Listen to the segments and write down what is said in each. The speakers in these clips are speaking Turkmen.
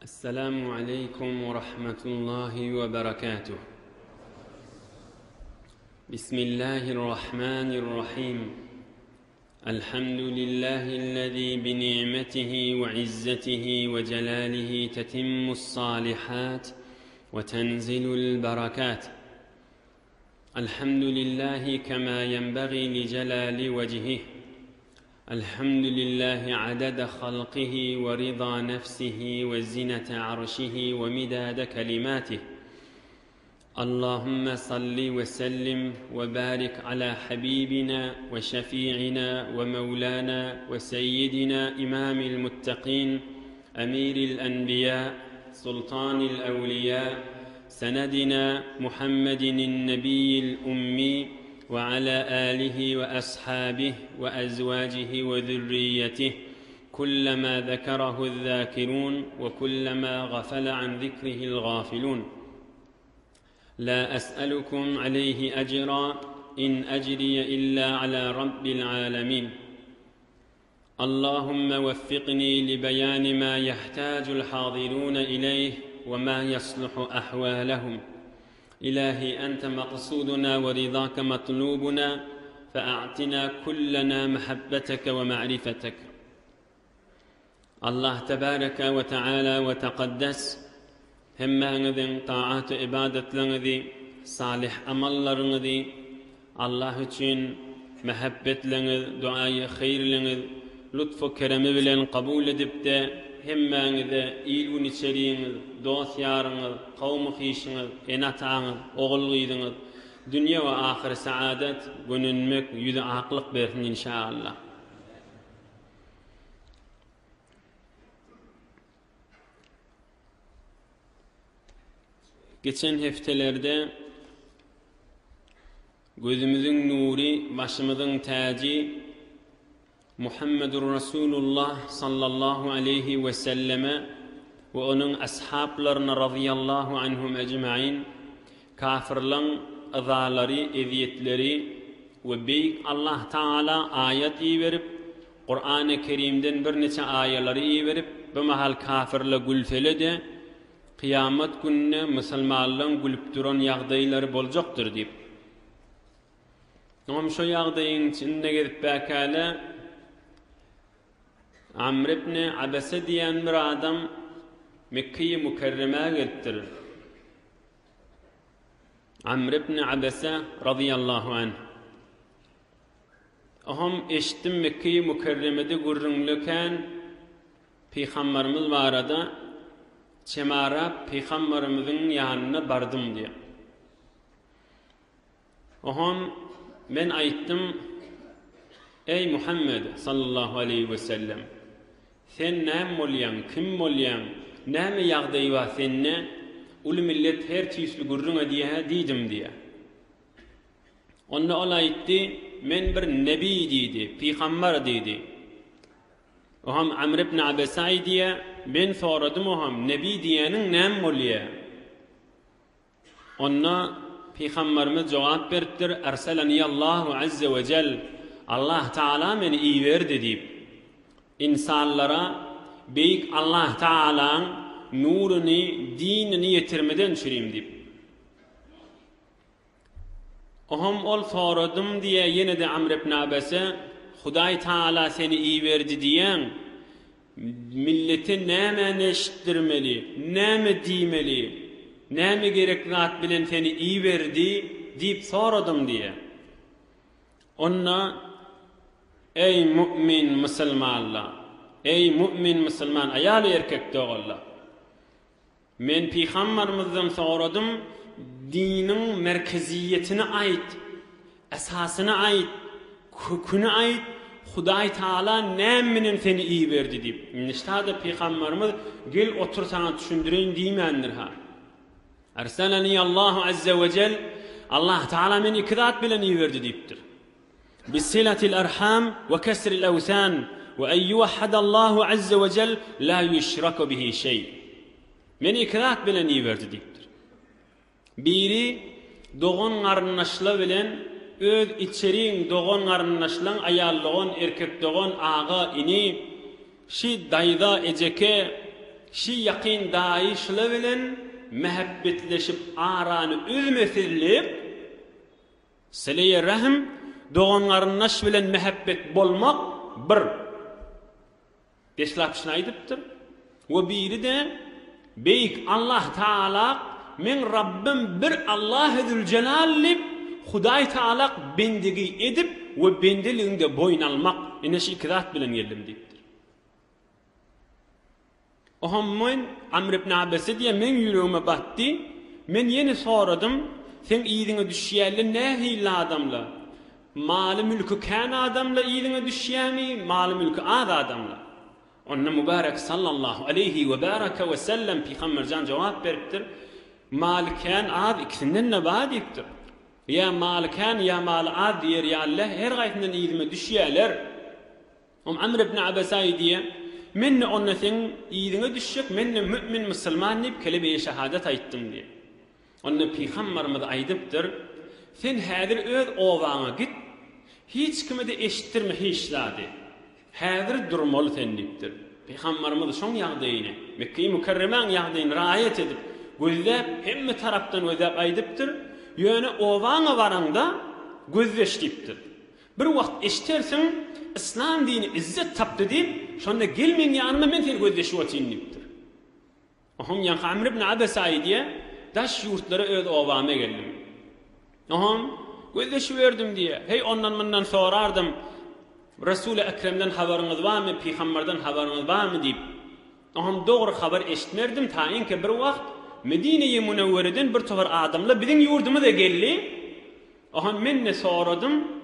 السلام عليكم ورحمة الله وبركاته. بسم الله الرحمن الرحيم. الحمد لله الذي بنعمته وعزته وجلاله تتم الصالحات وتنزل البركات. الحمد لله كما ينبغي لجلال وجهه. الحمد لله عدد خلقه ورضا نفسه وزنة عرشه ومداد كلماته. اللهم صل وسلم وبارك على حبيبنا وشفيعنا ومولانا وسيدنا إمام المتقين أمير الأنبياء سلطان الأولياء سندنا محمد النبي الأمي وعلى آله وأصحابه وأزواجه وذريته كلما ذكره الذاكرون وكلما غفل عن ذكره الغافلون. لا أسألكم عليه أجرا إن أجري إلا على رب العالمين. اللهم وفقني لبيان ما يحتاج الحاضرون إليه وما يصلح أحوالهم. إلهي أنت مقصودنا ورضاك مطلوبنا، فأعطنا كلنا محبتك ومعرفتك. الله تبارك وتعالى وتقدس همّاňyzyň taat ibadetleňizi, salih amallarıňyzy Allah üçin mehabbetleňiz, duayı hayrleňiz, lütfu keremi bilen kabul edipde hemmäňize ilgün içeriğiňiz, dost ýaryňyz, kawmy hyşyňyz, enataňyz, ogul gyzyňyz dünýä we ahir saadet gönünmek, ýüze aklyk bersin inşallah. Geçen heftelerde gözümüzün nuri, başımızın taci Muhammedur Resulullah sallallahu aleyhi ve selleme ve onun ashablarına radıyallahu anhum ecmaîn kafirlerin azaları, eziyetleri ve beyik Allah Teala ayet verip Kur'an-ı Kerim'den bir neçe ayetleri verip bu mahal kafirle gülfele de Kıyamet gününe Müslümanların gülüp duran ýagdaýlary boljakdyr diýip. Näme şo ýagdaýyň içinde gelip bakala Amr ibn Abasa diýen bir adam Mekke'ye Mükerreme'ye gelipdir. Amr ibn Abasa radıyallahu anh. Aham eşitdim Mekke'ye Mükerreme'de gurrunluken Peygamberimiz barada Çemara Peygamberimizin yanına bardım diye. Oham ben aytdım, ey Muhammed sallallahu aleyhi ve sellem, sen näme bolýan, kim bolýan, näme ýagdaý bar senne, ul millet her türlü gurruna diye diýdim diye. Onda ol aýtdy, men bir nebi diýdi, peygamber diýdi. Oham Amr ibn Abasa diye ben soradım oham nebi diýeniň näme bolýar? Onna Peygamberimiz jogap beripdir, erselani Allahu azze ve cel, Allah Taala meni iýerdi diýip. İnsanlara beýik Allah Taala'ň nuruny, dinini ýetirmeden çürim diýip. Oham ol soradım diye ýene de Amr ibn Abasa, Hudaý Taala seni iýerdi diýen milleti näme neşitdirmeli, näme diýmeli, näme gerekli bilen seni iýerdi diýip soradım diye. Onna ey mümin musulmanlar, ey mümin musulman ayal erkek dogalla. Men Peygamberimizden soradım, dinin merkeziyetine ait, esasyna ait, köküne ait Hudaý Taala näme seni iýerdi diýip. Nişde Peygamberimiz gel otur sana düşündireýin diýmendir ha. Erselani Allahu azze ve cel, Allah Taala meni iki zat bilen iýerdi diýipdir. Bisilatil arham ve kesril awsan ve en yuwahhadallahu azze ve cel la yushraku bihi şey. Meni iki zat bilen iýerdi diýipdir. Biri doğun garnaşla bilen öz içeriğin doğan garnaşlan ayallığın erkek doğan ağa ini şi dayda eceke şi yakin daýyşly bilen mehabbetleşip arany üzmesilip sile-i rahim doğanlarnaş bilen mehabbet bolmak bir beslapşyny aýdypdyr. We biri de beyik Allah Taala men Rabbim bir Allah'ı Celallip Hudaý Taala bendigi edip we bendiliğinde boyun almak ene şi ikizat bilen geldim diýipdir. Oham men Amr ibn Abbas diye men ýüregime batdy. Men yeni soradım. Sen iýdiňe düşýärli nähili adamla? Maly mülkü kän adamla iýdiňe düşýärmi? Maly mülkü az adamla? Onna mübarek sallallahu aleyhi ve baraka ve sellem Peygamberjan jogap beripdir. Maly kän az ikisinden ne bad diýipdir. Ya maly kän ya maly az diýer ya Allah her gaýtyndan iýdime düşýärler. Amr ibn Abbas diýe men onna sen iýdiňe düşjek, men mümin musulman diýip kelime-i şehadet aýtdym diýe. Onna Peygamberimiz aýdypdyr, sen häzir öz owaňa git, hiç kime de eşitdirme hiçlady. Häzir durmaly sen diýipdir. Peygamberimiz şoň ýagdaýyny, Mekke-i Mükerremeň ýagdaýyny raýat edip, gözläp hemme tarapdan gözläp aýdypdyr, ýöne owaňa baranda gözleş diýipdir. Bir wagt eşitersiň, İslam dini izzet tapdy diýip, şonda gelmeň ýanyma men seni gözleşip otyryn diýipdir. Ohum ýa Amr ibn Abbas aýdy, daş ýurtlara öz owama geldim. Ohum gözleşip berdim diýe. Hey ondan mundan sorardım. Resul-i Ekrem'den haberiniz barmy, Peygamberden haberiniz barmy diýip. Ohum dogry haber eşitmerdim taýinki bir wagt Medine-i Munawwara'dan bir tovar adamlar biziň ýurdumuza geldi. Ohum men ne soradım?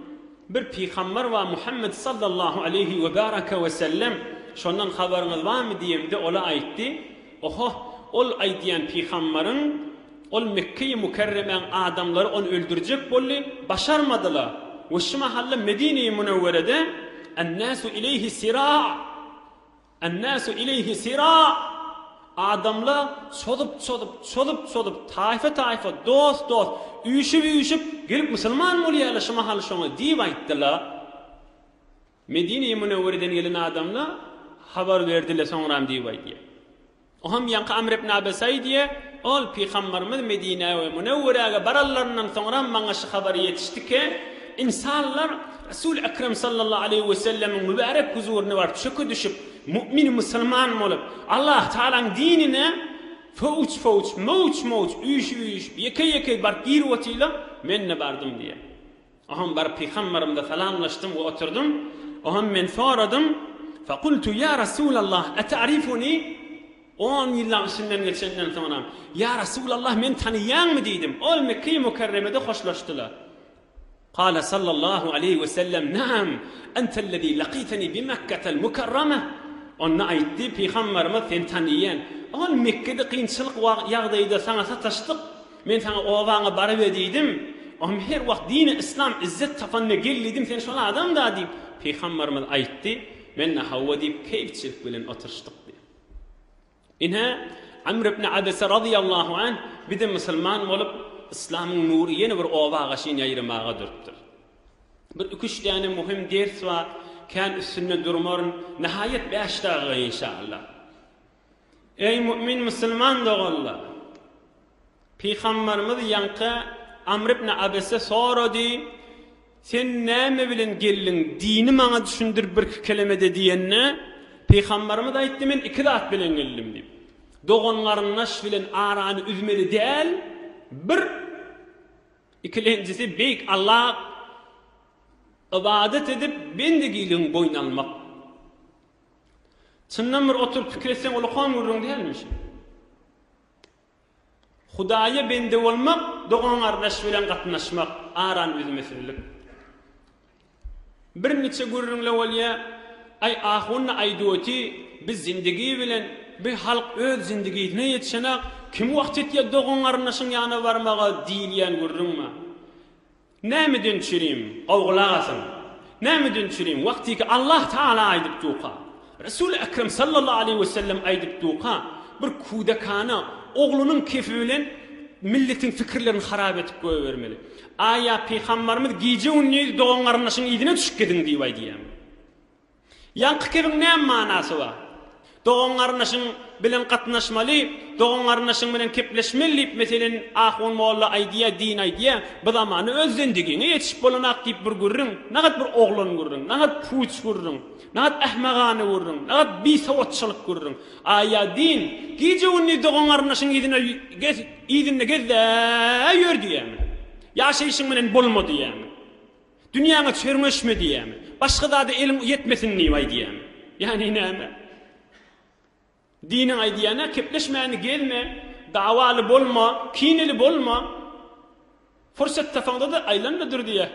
Bir Peygamber we Muhammed sallallahu aleyhi ve baraka ve sellem şondan haberiniz barmy diýimde ola aýtdy. Oho, ol aýdýan Peygamberiň ol Mekke-i Mükerremeň adamlary onu öldürjek boldy, başarmadylar. Ve şu mahalle Medine-i Munawwara'da en-nasu ileyhi sira'. En-nasu ileyhi sira'. Adamlar çolup tayfa dost üýüşüp gelip musulman bolýarlar şu mahalle şoňa diýip aýtdylar. Medine-i Munawwara'dan gelen adamlar habar berdiler soňram diýip aýtdy. Oham ýanky Amr ibn Abbas diýe, ol Peygamberimiz Medine we Munawwaraga barallaryndan soňram maňa şu habar ýetişdiki, insanlar Resul Ekrem sallallahu aleyhi ve sellem'in mübarek huzuruny barıp şökü düşüp mümin musulman bolup Allah Taala'nın dinine fouç mouç üýüş ýeke barıp girwetýler, men ne bardım diye. Aham barıp Peygamberimle salamlaşdym we oturdum. Aham men soradım. Faqultu ya Resulallah ata'rifuni? 10 ýyllar içinden geçenden soňra ya Resulallah men taniýanmy diýdim. Ol Mekke-i Mükerreme'de hoşlaşdylar. قال صلى الله عليه وسلم نعم أنت الذي لقيتني بمكة المكرمة ona aýtdy Peygamberimiz sen taniýan ol Mekke'de kynçylyk ýagdaýda sana sataşdyk men sana owaňa barıp edýdim am her wagt dini İslam izzet tapanna geldim sen şol adam da diýip Peygamberimiz aýtdy men hawa diýip keýpçilik bilen oturşdyk diýip. Inha Amr ibn Abbas radiyallahu anh bir de musulman bolup İslam'ın nuru yeni bir ovağa şin ýaýramaga durupdyr. Bir üç tane muhim ders var. Kan üstünde durmarın nihayet 5 dagy inşallah. Ey mümin musulman dogallar. Peygamberimiz ýanky Amr ibn Abbas'a sorady. Sen näme bilen geldin? Dini maňa düşündir bir kelimede diýenne Peygamberimiz aýtdy men iki zat bilen geldim diýip. Doganlarynaş bilen arany üzmeli däl. Bir ikincisi beyk Allah ibadet edip bendigiliğin boyun almak. Çyndan bir oturup fikretsen ulukan gurrun diýelmişim. Hudaýa bende bolmak, dogan ardaş bilen gatnaşmak, aran üzmesillik. Bir neçe gurrunla bolýa, ay ahunna aýdywty biz zindigi bilen bir halk öz zindigine ýetişenek kim wagt etýär dogan arnaşyň ýanyna barmaga diýilýän gurrunma. Nämeden çirim? Awgulagasyn. Nämeden çirim? Wagty ki Allah Taala aýdyp duqa. Resul Ekrem sallallahu aleyhi ve sellem aýdyp duqa. Bir kudakana oglunyň kefi bilen milletin fikirlerini harap etip goýbermeli. Aya Peygamberimiz giýje uny dogan arnaşyň ýygyna düşüp gedin diýip aýdýar. Ýanky kebiň näme manasy bar? Doğan arnaşın bilen katnaşmalı, doğan arnaşın bilen kepleşmeli, meselen ahun molla aydiya, din aydiya, bu zamanı öz zendigini yetişip bolanak deyip bir gurrun, nagat bir oğlan gurrun, nagat puç gurrun, nagat ahmagani gurrun, nagat bir savatçılık gurrun. Aya din, gece unni doğan arnaşın idinle gezde yör diyemi. Yaşayışın bilen bolma diyemi. Dünyana çörmüşme diyemi. Başka da elin yetmesin nivay diyemi. Yani neyme? Dinin aydiyana kepleşmeyeni gelme, davalı bolma, kineli bolma, fırsat tafanda da aylanmadır diye.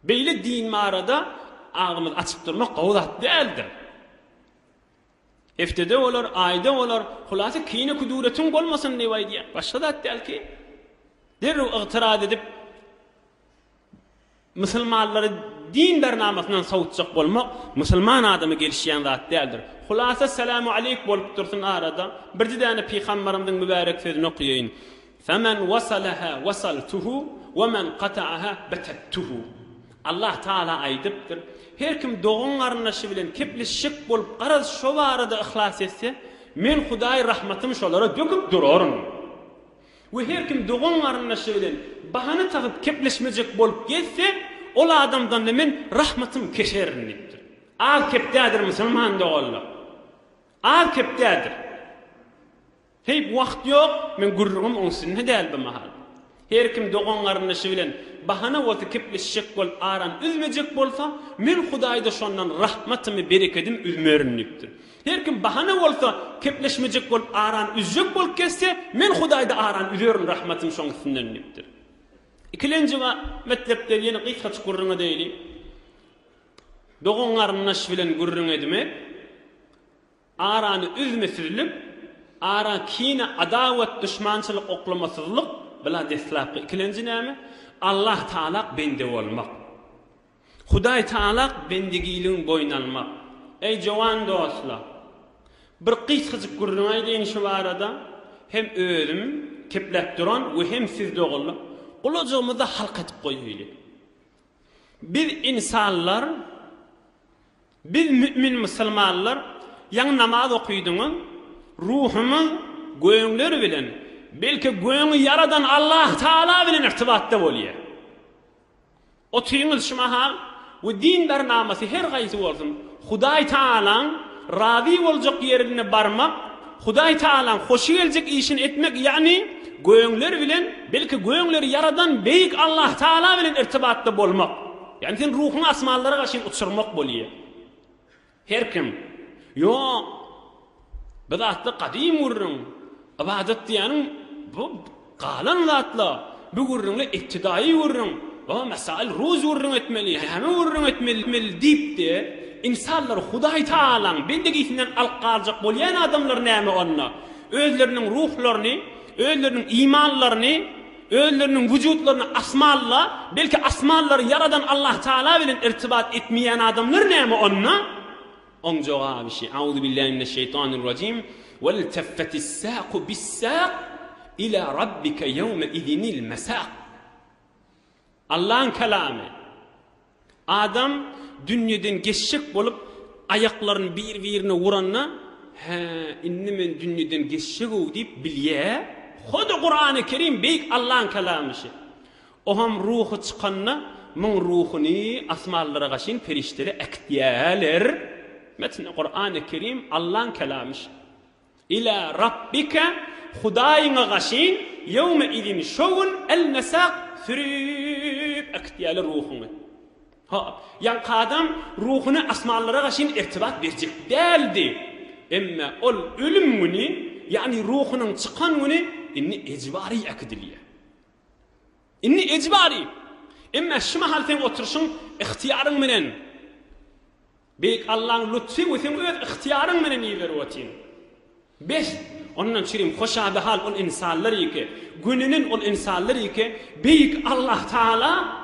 Böyle din mağarada ağımız açıp durmak kavlat değildir. Eftede olur, ayda olur, hulası kine kuduretin olmasın ne vay diye. Başka da değil ki. Derru ıgtirad edip, Müslümanları din bernamasından savutacak olmak, Müslüman adamı gelişen zat değildir. Hulasa selamu aleyk bolup dursun arada. Bir tane peygamberimizin mübarek sözünü okuyayım. Femen vasalaha vasaltuhu ve men qata'aha batattuhu. Allah Teala aydıptır. Her kim doğun arnaşı bilen kepleşik bolup qaraz şu arada ihlas etse, men Hudaý rahmatym şolara döküp durarım. Ve her kim doğun arnaşı bilen bahane takıp kepleşmeyecek bolup gelse, ol adamdan men rahmatym keşerin dipdir. Al kepdadır Müslüman doğullar. Al kepdadır. Hey bu vakt yok, men gurrugum onsun ne değil bu mahal. Her kim doğan arnaşı bilen bahane olsa kepleşecek bol aran üzmeyecek bolsa, men Hudaýda şondan rahmatymy bereketim üzmerinipdir. Her kim bahane olsa kepleşmeyecek bol aran üzecek bol kesse, men Hudaýda aran üzerim rahmatym şoň üstündenipdir. İkilenci ve metlepler yeni qıyqaç gurruna deyli. Doğan arnaşı bilen gurrun edmek, aranı üzmesizlik, ara kine adavet düşmançılık oklamasızlık bila deslapı. İkilenci neymi? Allah Teala bende olmak. Hudaý Teala bendigiliğin boynalmak. Ey cavan dostlar, bir qıyqaç gurruna deyin şu arada hem özüm keplep duran ve hem siz doğullar. Olacağımızda halk etip koyuyla. Biz insanlar, biz mümin Müslümanlar, yan namaz okuydunuz, ruhumun göğünleri bilen, belki göğünü yaradan Allah Teala bilen irtibatta oluyor. Otuyunuz şu mahal, ve din bernaması her gaysi olsun, Hudaý Teala'nın razı olacak yerine barmak, Hudaý Teala'nın hoşu gelecek işini etmek, yani göğünler bilen, belki göğünleri yaradan beyik Allah Teala bilen irtibatta bolmak. Yani sen ruhunu asmallara karşı uçurmak boluyor. Her kim? Yo, bidatlı kadim vurrun. İbadet diyanın bu qalan zatla. Bu vurrunla iktidai vurrun. O mesail ruz vurrun etmeli, hemen vurrun etmeli deyip de insanlar Hudaý Teala'nın bendegisinden alqalacak bolayan adamlar näme onna? Özlerinin ruhlarını, özlerinin imanlarını, özlerinin vücutlarını asmalla, belki asmalları yaradan Allah Teala bilen irtibat etmeyen adamlar näme onna? On cevabı şey. Euzu billahi mineşşeytanirracim. Vel teffetis saqu bis-saq ila rabbika yevme idinil mesaq. Allah'ın kelamı. Adam dünyadan geçecek bolup ayaklarını bir-birine vuranna, inni men dünyadan geçecek o deyip bilye. Hudu Kur'an-ı Kerim beyik Allah'ın kelamı şey. O ham ruhu çıkanna, men ruhunu asmallara gaşin perişteli ekdiyaler. Metni Kur'an-ı Kerim Allah'ın kelamı şey. İla rabbika Hudaýyňa gaşin yevme idin şogun el mesaq sürüp ekdiyali ruhunu. Yani adam ruhunu asmallara gaşin irtibat verecek değildi. Emme ol ölüm günü, yani ruhunun çıkan günü inni ecbari ekdiliye. İnni ecbari. Emme şu mahalten oturuşun ihtiyarın menen. Beyk Allah'ın lütfi ve sen öz ihtiyarın menen iyiler otin. Beş, ondan çirim hoşa behal ol insanları ki, gününün ol insanları ki, beyk Allah Teala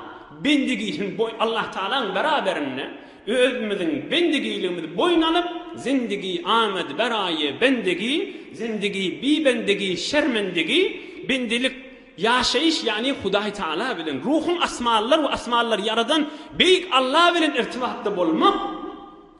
bendigiyin boy Allah Teala'nın beraberine özümüzün bendigiliğimizi boynalıp zindigi Ahmet beraye bendigi zindigi bi bendigi şermendigi bendilik yaşayış yani Hudaý Teala bilen ruhun asmallar ve asmallar yaradan beyik Allah bilen irtibatta bolmak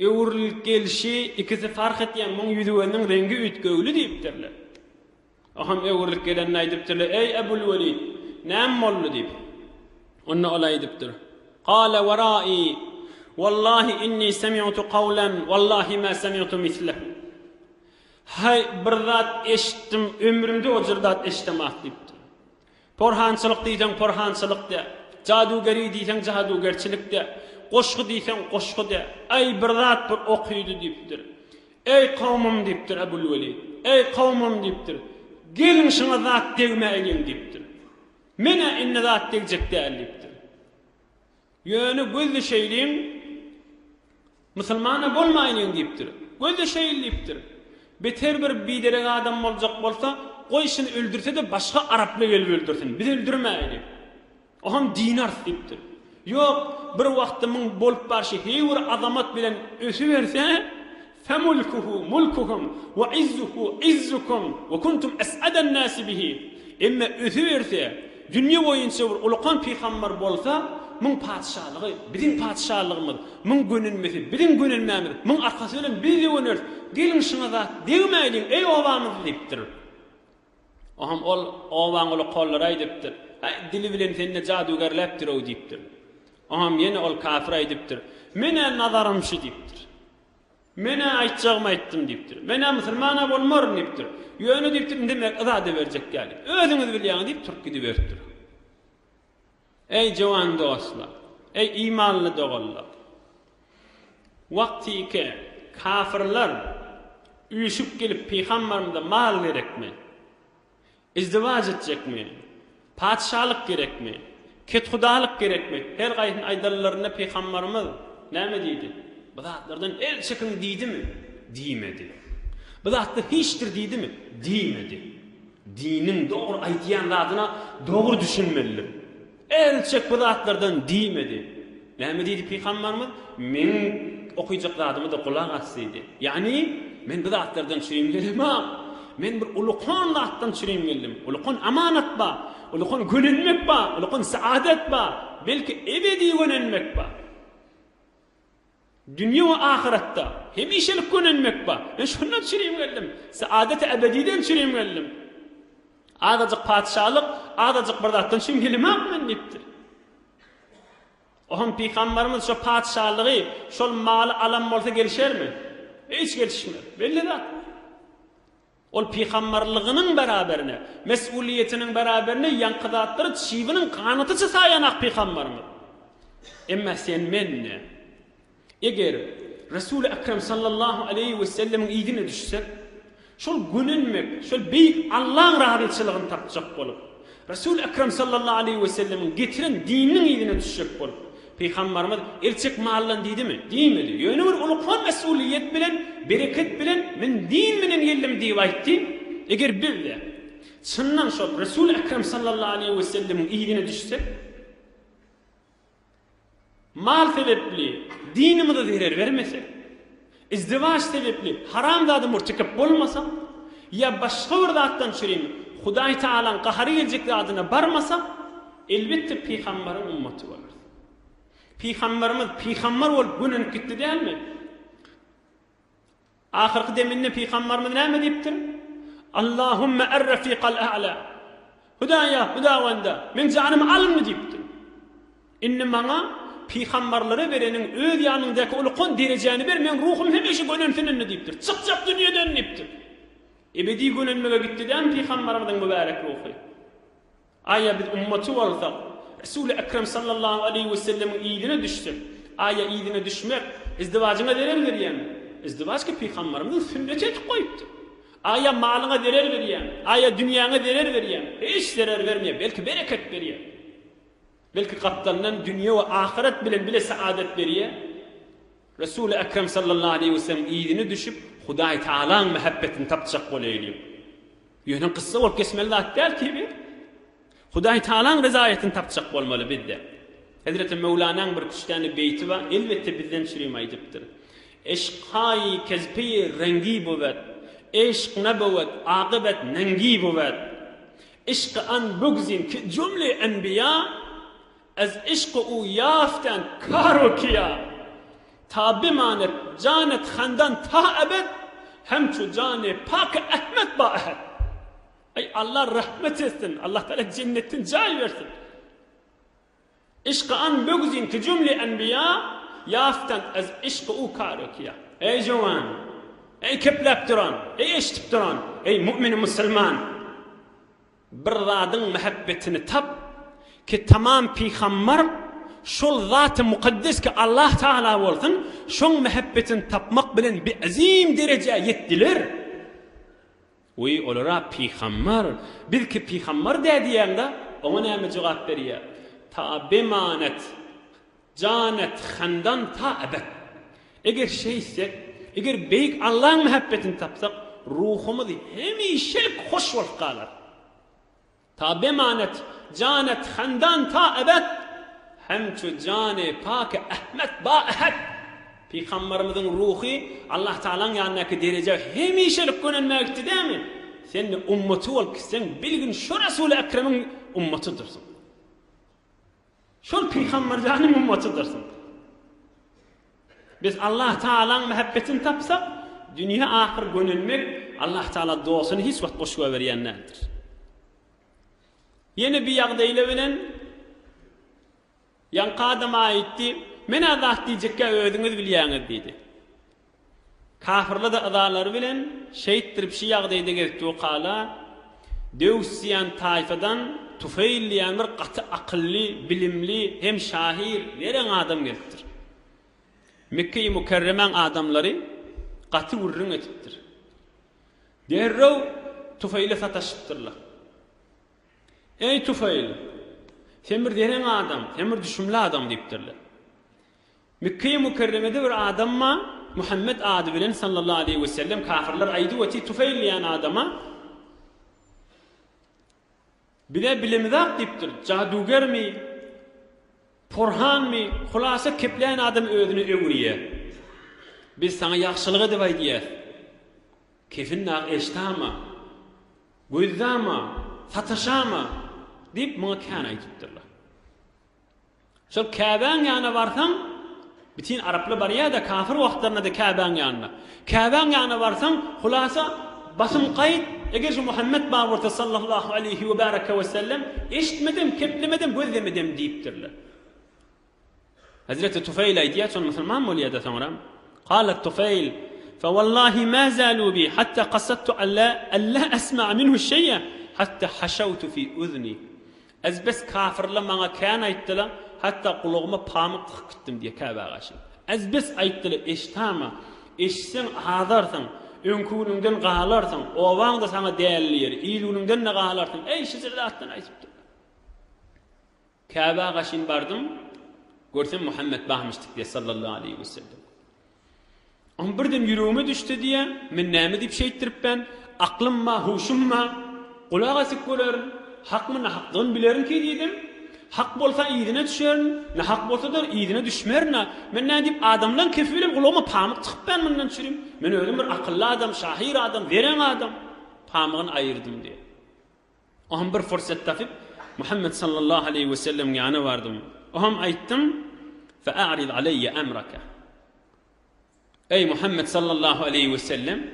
Öwrülip gelşi ikisi fark etýän muň ýüzüniň rengi ütgöwli diýipdirler. Aham öwrülip gelen aýdypdirler: "Ey Ebul Welid, näme boldy?" diýip. Onda ol aýdypdir: "Qala wara'i wallahi inni sami'tu qawlan wallahi ma sami'tu mislahu." Hay bir zat eşitdim, ömrümde o zat eşitemek diýipdir. Porhançylyk diýsen porhançylykda, jadugeri diýsen jadugerçilikde, goşgu diýsen goşguda, ay bir zat bir okuydu diýipdir. Ey kawmym diýipdir Ebul Welid. Ey kawmym diýipdir. Gelin şuna zat degmeýin diýipdir. Mene inne zat degjek däl diýipdir. Ýöne gözli şeýliň musulmana bolmaýyn diýipdir. Gözli şeýil diýipdir. Beter bir biderek adam boljak bolsa, goýşyny öldürse de başga arapla gelip öldürsin. Biz öldürmäýdi. Oham dinar diýipdir. Yok, bir wagtda muň bolup barşy heýwer azamat bilen ösüberse, femulkuhu mulkuhum ve izzuhu izzukum ve kuntum es'aden nasi bihi. Emma ösüberse, dünýä boýunça bir ulkan peýgamber bolsa, muň padşahlygy bizim padşahlygymyz, muň gönülmesi bizim gönülmämiz, muň arkasy bilen biz ýönür. Gelin şuna da degmeýin ey obamyz diýipdir. Oham ol obaňyly kollara aýdypdyr. Dili bilen sende jadugerläpdir o diýipdir. Aham yine ol kafir aýdypdyr. Mene nazarym şu diýipdir. Mene aýtjagym aýtdym diýipdir. Mene musulmana bolmarym diýipdir. Ýöne diýipdir, demek ızada berjek geldi. Özüňiz bilýän diýip turk gidiberipdir. Ey jowan dostlar, ey imanly dogallar. Wagty ki kafirler üýüşüp gelip peýgamberimize mal gerekmi? İzdivaç etjekmi? Padşalyk gerekmi? Kethudalyk gerekmi? Her gaýsy aýdarlaryna peýgamberimiz näme diýdi? Bu zatlardan el çekin diýdimi? Diýmedi. Bu zatlar hiçdir diýdimi? Diýmedi. Dinin dogry aýtýan zadyna dogry düşünmelidir. El çek bu zatlardan diýmedi. Näme diýdi peýgamberimiz? Men okuyjak zadymy da kulak assydy. Yani men bu zatlardan çürüýüm gelemem. Men bir ulukhan zatdan çürüýüm geldim. Ulukhan amanat ba, ulukhan gönülmek ba, ulukhan saadet ba, belki ebedi gönülmek ba. Dünya ve ahirette hemişelik gönülmek ba. Ben şundan çürüýüm geldim. Saadet ebediden çürüýüm geldim. Adacık padşalyk, adacık bir zatdan çürüýüm gelemem men diýipdir. Oham peýgamberimiz şo padşalygy, şol maly alan bolsa gelişermi? Hiç gelişmez. Belli zat. Ol peýgamberligining beraberine, mesuliyetiniň beraberine ýankydatdyr, çiwiniň kanatyçy saýanak peýgamberimiz. Emma sen menne eger Resul-i Ekrem sallallahu aleyhi ve sellem'in iyidine düşsek, şol gönülmek, şol beýik Allah'ın rahatçylygyny tapjak bolup, Resul-i Ekrem sallallahu aleyhi ve sellem'in getiren dininiň iyidine düşjek bolup, peýgamberimiz elçek mallan diýdimi? Diýmedi. Ýöne bir ulukhan mesuliyet bilen, bereket bilen men din bilen geldim diýip aýtdy. Eger bildi, çyndan şol Resul-i Ekrem sallallahu aleyhi ve sellem'in iyidine düşsek, mal sebepli dinimize zarar vermesek, izdivaç sebepli haram zady murtakip bolmasa, ya başga bir zatdan çürüýüm, Hudaý Taala'nın qahary geljek zadyna barmasa, elbetde peýgamberiň ummaty bolar. Peýgamberimiz peýgamber bolup gününüp gitdi dälmi? Ahirki deminne peýgamberimiz näme diýipdir? Allahumma ar-rafiqal a'la. Hudaýa, Hudawanda, men janymy alynmy diýipdir. Inni maňa peýgamberlere berenin öz ýanyndaky ulukhan derejäni ber, men ruhum hemişe gönensinni diýipdir. Çyk dünýeden diýipdir. Ebedi gönenmege gitdi däl peýgamberimiziň mübarek ruhy. Aýa biz ummaty bolsak, Resul-i Ekrem sallallahu aleyhi ve sellem'in iyidine düştü. Aya iyidine düşmek, izdivacına zarar verýän. Izdivaç ki peýgamberimiz sünnet etip goýupdy. Aya malyňa zarar verýän, aya dünýäňe zarar verýän, hiç zarar vermeýär, belki bereket berýär. Belki kaptandan dünýä we ahiret bilen bile saadet berýär. Resul-i Ekrem sallallahu aleyhi ve sellem iyidine düşüp Hudaý Taala'nın muhabbetini tapjak bolýar. Ýöne kıssa bolup kesmeli zat däl ki Hudaý Taala'nın rezaýetini tapjak bolmaly bizde. Hazreti Mevlana'nın bir küçükdäni beýti bar, elbette bizden çürüýüm aýdypdyr. Eşqay kezpi rengi bowat, eşq nebowat, aqibet nengi bowat. Eşq an bugzin ki cümle enbiya, az eşq u yaftan karo kiya. ta bemanet canet handan ta ebed hem şu cane pak Ahmet ba ehad. Ey Allah rahmet etsin. Allah Teala cennetin cay versin. İşkı an bögzin ki cümle enbiya yaftan az işkı u karokiya. Ey cavan, ey keplep duran, ey eştip duran, ey mümin Müslüman. Bir zadın muhabbetini tap ki tamam peygamber şol zat-ı mukaddes ki Allah Teala olsun şol muhabbetini tapmak bilen bir azim derece yettiler. Uy olara peygamber bil ki peygamber dediğinde ona ne cevap veriyor? Ta bemanet canet handan ta ebed. Eğer şeyse, eğer beyik Allah'ın muhabbetini tapsak ruhumuz hemişelik hoş olup kalır. Ta bemanet canet handan ta ebed hem şu cane pak Ahmet ba ehad. Peygamberimizin ruhu Allah Teala'nın yanındaki derece hemişelik gönülmekte değil mi? Senin ümmeti ol ki sen bilgin şu Resul-i Ekrem'in ümmetidirsin. Şu Peygamberlerin ümmetidirsin. Biz Allah Teala'nın muhabbetini tapsak dünya ahir gönülmek Allah Teala doğasını hiç vakit boş veriyenlerdir. Yeni bir yağdayla bilen yan kadama aitti. Men azat diyecek ki ödünüz bilýäňiz dedi. Kafirler da adaları bilen şehittirip şi ýagdaýda gezdi o kala döwsýän taýfadan Tufayl diýen bir gaty akylly, bilimli hem şahir neren adam gelipdir. Mekke-i Mükerremen adamları gaty urrun etipdir. Derrew Tufayl'a sataşypdyrlar. Ey Tufayl, sen bir deren adam, sen bir düşümli adam diýipdirler. Mekke-i Mükerreme'de bir adamma Muhammed adı bilen sallallahu aleyhi ve sellem kafirler aydı ve Tufayl diyen adama bir de bilimizak deyiptir. Caduger mi? Porhan mi? Hulasa kepleyen adam ödünü öwriye. Biz sana yaxşılık edip aýdýar. Kefinna eştama, gözdama, sataşama deyip muňa kan aýdypdyrlar. Şol Ka'ban ýanyna barsaň bütün Araplar barya da kafir wagtlarynda da Ka'ban ýanyna. Ka'ban ýanyna barsaň hulasa basym gaýt eger şu Muhammed barwurta sallallahu aleyhi ve baraka ve sellem eşitmedim, keplemedim, gözlemedim diýipdirler. Hazreti Tufayl aýdýar, şol musulman bolýar sonra. Qalat Tufayl: "Fa wallahi ma zalu bi hatta qasadtu alla asma' minhu shay'a hatta hashawtu fi udhni." Az bes kafirler maňa kan aýtdylar, hatta kulağıma pamuk tıkıp gittim diye Ka'ba gaşy. Az bes aýtdylar, eşitama, eşitsen hadarsan, öňkünüňden galarsan, owaň da sana däliler, iýlüňden ne galarsan, ey şizatdan aýtypdy. Ka'ba gaşyn bardım, görsem Muhammed bahmışdyk diye sallallahu aleyhi ve sellem. Am birden ýüregime düşdi diye, men näme diýip şeýtdirip ben, aklym ma, huşum ma, kulak asyp görerim, hakmy hakdygyny bilerim ki diýdim. Hak bolsa iyidine düşer, ne hak bolsa da iyidine düşmerna. Men ne dip adamdan kefilim, kulağıma pamuk tıkıp ben bundan çürüm. Men öyle bir akıllı adam, şahir adam, veren adam. Pamuğunu ayırdım diye. Oham bir fırsat tapıp Muhammed sallallahu aleyhi ve sellem yanına vardım. Oham aytdım, fe'a'rid aleyye emraka. Ey Muhammed sallallahu aleyhi ve sellem,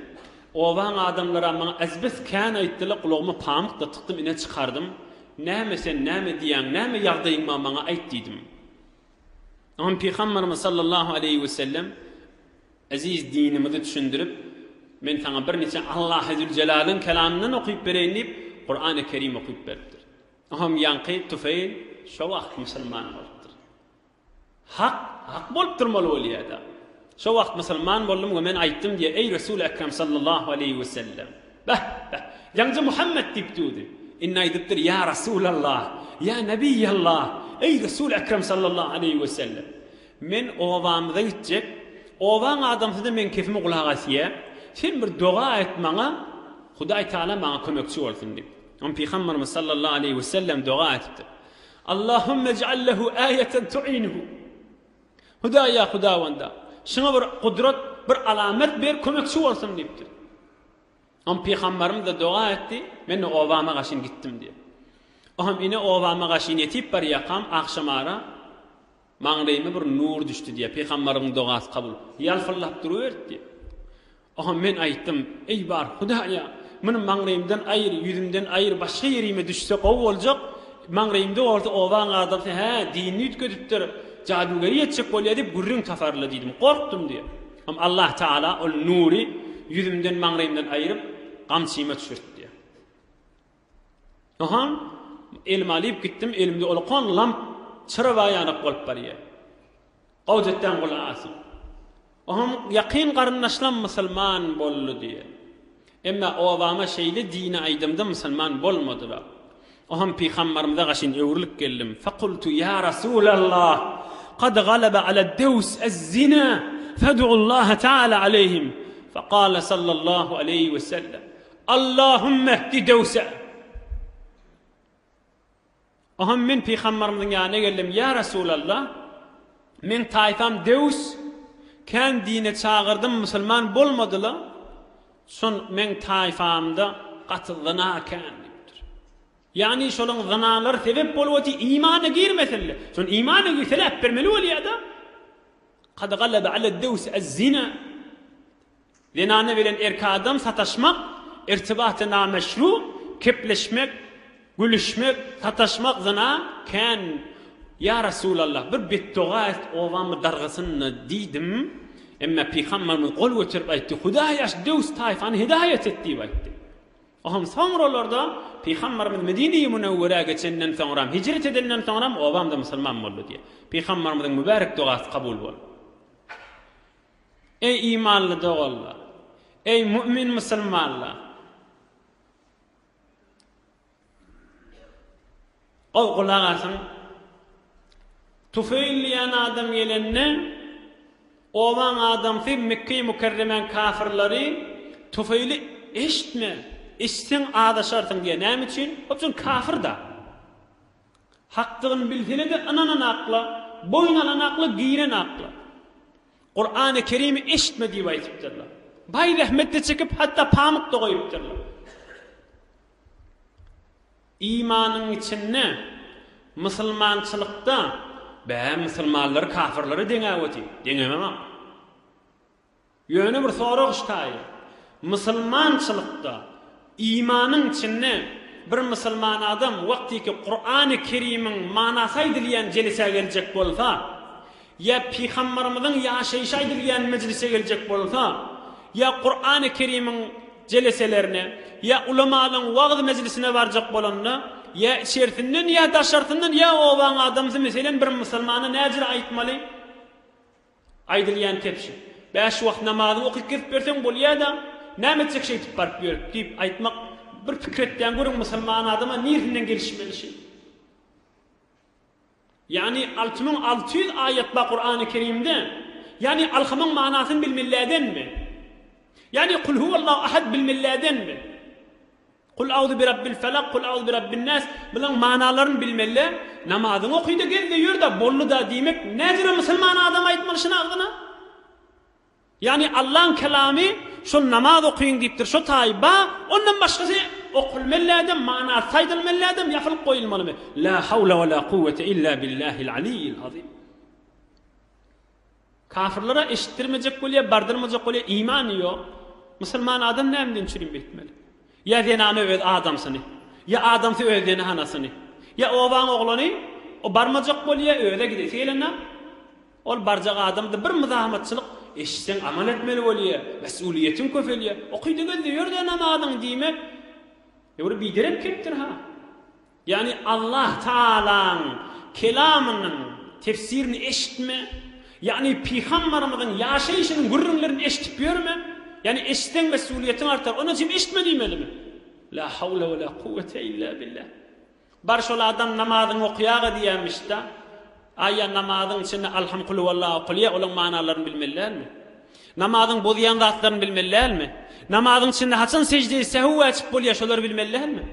ovan adamlara bana azbes kan ayttılar, kulağıma pamuk da tıktım, ine çıkardım. Näme sen näme diýäň, näme ýagdaýyň maňa aýt diýdim. Ama Peygamberimiz sallallahu aleyhi ve sellem aziz dinimizi düşündirip men taňa bir neçe Allah Azze Celal'ın kelamından okuyup bereýin diýip Kur'an-ı Kerim okuyup beripdir. Aham ýanky Tufayl şo wagt musulman bolupdyr. Hak bolup durmaly bolýar. Şo wagt musulman boldum we men aýtdym diýe ey Resul-i Ekrem sallallahu aleyhi ve sellem. Ýa-ni Muhammed diýipdi. İnna aýdypdyr ya Resulallah, ya Nebiyallah, ey Resul-i Ekrem sallallahu aleyhi ve sellem. Men owamyza gitjek, owan adamsyda men kefimi kulak asýa, sen bir dua et maňa, Hudaý Taala maňa kömekçi bolsun diýip. Am Peygamberimiz sallallahu aleyhi ve sellem dua etdi. Allahumme ec'al lehu ayatan tu'inuhu. Hudaý ya Hudawanda, şuna bir kudret, bir alamet ber, kömekçi bolsun diýipdir. Am Peygamberimiz de dua etdi, men owama gaşyn gittim diye. Aham ine owama gaşyn yetip bar ýakam akşamara Maňraýyma bir nur düşdi diýe peýgamberiň dogasy kabul. Ýalfyllap duruverdi. Aha men aýtdym, ey bar Hudaýa, meniň maňraýymdan aýr, ýüzümden aýr başga ýerime düşse gowy boljak. Maňraýymda orta owaň adam ha dinni ütgedipdir. Jadugary ýetjek bolýar diýip gurrun tafarly diýdim. Gorkdum diýe. Ama Allah Taala ol nuri ýüzümden maňraýymdan aýryp gamçyma düşürtdi. Aha elim alyp gitdim, elimde olqan lamp çyrawa ýanyp bolup barýar. Gowjatdan gulasym. Aham yaqin garyndaşlam musulman boldy diye. Emma owama şeýle dini aýdymda musulman bolmadylar. Aham peýgamberimize gaşyn öwrülip geldim. Faqultu ya Rasulallah, qad galaba ala daws az-zina, fad'u Allah ta'ala alayhim. Faqala sallallahu alayhi ve sellem, Allahumma ihdi dawsa. Aham men peýgamberimiziň ýanyna geldim. Ya Rasulallah, men taýfam daws kan dine çağırdım, musulman bolmadylar. Son men taýfamda gatylyna kan. Yani şolun zanalar sebep bolwati imana girmesinler. Son imana girseler bermeli bolýar da. Qad galaba ala daws az-zina. Zinana bilen erkek adam sataşmak, irtibatı nameşru, kepleşmek, gülüşmek, sataşmak zina kan. Ya Resulallah, bir bettogat owamy dargasyny diýdim. Emma peýgamberimiz gol götürip aýtdy, Hudaýa daws taýfany hidayet etdi aýtdy. Aham soňralarda peýgamberimiz Medine-i Munawwara geçenden soňra, hicret edenden soňra owam da musulman boldy diýe. Peýgamberimiziň mübarek dugasy kabul boldy. Ey imanly dogallar, ey mümin musulmanlar. Ow gulak asyn. Tufayl diýen adam gelenne, owan adam fi Mekke-i Mükerremen kafirleri Tufayly eşitme. İşten adaşartın diye näme üçin? Opsun kafir da. Hakdygyny bilsele de ananan akla, boynalan akla, giren akla. Kur'an-ı Kerim'i eşitme diýip aýtypdyrlar. Bay rahmetde çekip hatta pamuk da goýupdyrlar. İmanyň içinde musulmançylykda musulmanlar kafirleri deňäweti. Deňemem. Ýöne bir sorag ştaýy. Musulmançylykda İmanın içinde bir musulman adam vaktiki Kur'an-ı Kerim'in manasy aýdylýan jelise geljek bolsa, ya peýgamberimiziň ýaşaýyşy aýdylýan meclise geljek bolsa, ya Kur'an-ı Kerim'in jeliselerine, ya ulamalaryň wagz meclisine barjak bolanda, ya şertinden ya daşartından ya owan adamsy meselen bir musulmana näjir aýtmaly? Aýdylýan tepşi. Beş wagt namazyny okyp girip berseň bolýar da, näme çek şey tip barıp ýörüp diýip aýtmak bir fikretden görüň musulman adama nirhinden gelişmeli şey. Yani 6600 ayet ba Kur'an-ı Kerim'de. Yani alhamın manasyny bilmellerden mi? Yani kul huvallahu ahad bilmellerden mi? Kul a'udhu bi rabbil falaq, kul a'udhu bi rabbin nas bilen manalaryny bilmelle. Namazyny okyda geldi ýörde bollu da diýmek näjire musulman adam aýtmaly şuna agdyna? Yani Allah'ın kelami şu namaz okuyun deyiptir, şu tayba, ondan başkası okulmellerden, mana saydılmellerden yapılıp koyulmalı mı? La havle ve la kuvvete illa billahil aliyyil azim. Kafirlere eşittirmeyecek bolýar, bardırmeyecek bolýar, iman yok. Musulman adam nämden çürüm bitmeli? Ya zenany öz adamsyny, ya adamsy öz zenanasyny, ya owan oglany, o barmajak bolýar, öýde gidesi gelende, ol barjak adamda bir muzahamatçylyk eşitsen amal etmeli bolýar, mesuliyetin köfelýär. Okydy geldi ýörde namazyň diýmek. Ýöre biderip ketdir ha. Yani Allah Taala'nın kelamının tefsirini eşitme, yani peýgamberimiziň ýaşaýyşynyň gurrunlaryny eşitip ýörme. Yani eşitsen mesuliyetin artar. Onu kim eşitme diýmelimi? La havle ve la kuvvete illa billah. Bar şol adam namazyny okuyaga diýenmiş da, ayya namazyň içinde alhamdulillah wallahu qulya olan manalaryny bilmellermi? Namazyň bozýan zatlaryny bilmellermi? Namazyň içinde haçan secde sehw açyp bolýar şolary bilmellermi?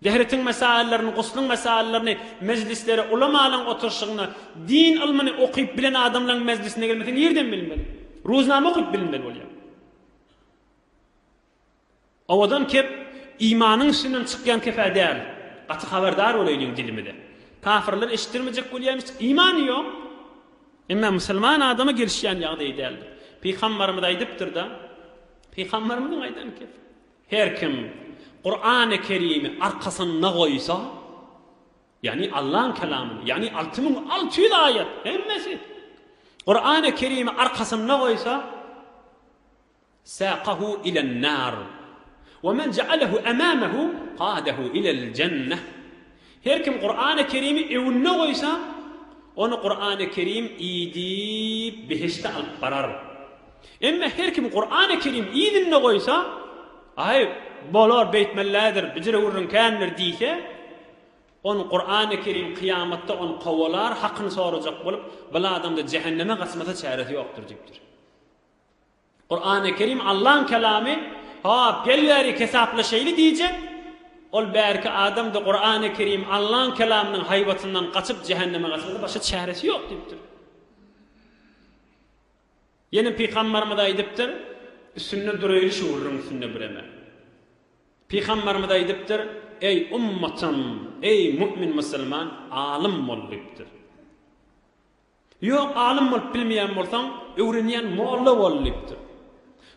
Dehretin meselelerini, gusluň meselelerini, meclisleri, ulamalyň oturşygyny, din ilmini okyp bilen adamlaryň meclisine gelmesini ýerden bilmeli. Ruznama okyp bilmeli bolýar. Owadan kep imanyň içinden çykýan kefe däl. Gaty haberdar bolaydyň dilimide. Kafirler eşittirmeyecek bolýarmyş. İman ýok. Emma musulman adama girişýän ýagdaý däldi. Peýgamberimiz aýdypdyr da. Peýgamberimiz aýdan ki, her kim Qur'an-ı Kerim'i arkasyna goýsa, yani Allah'ın kelamını, yani 6600 ayet, hemmesi Qur'an-ı Kerim'i arkasyna goýsa, saqahu ilen nar ve men ja'alahu amamahu qadahu ilal cenneh. Her kim Qur'an-ı Kerim'i evine goýsa, onu Qur'an-ı Kerim idip behişte alıp barar. Emma her kim Qur'an-ı Kerim idinne goýsa, ay bolar beytmelladir, bijire urun kandir diýse, onu Qur'an-ı Kerim kıyamatda onu kowalar, hakyny sorajak bolup, bula adamda cehenneme gasmata çaresi ýokdur diýipdir. Qur'an-ı Kerim Allah'ın kelami, gelleri hesaplaşaýly diýjek. Ol berki adamda Qur'an-ı Kerim Allah'ın kelamynyň haybatyndan gaçyp cehenneme gasmata başa çaresi ýok diýipdir. Yine Peygamberimiz aýdypdyr, üstünde durýar şu urun üstünde bireme. Peygamberimiz aýdypdyr, ey ummatym, ey mümin musulman, alim bol diýipdir. Ýok, alim bolup bilmeýän bolsaň, öwrenýän molla bol diýipdir.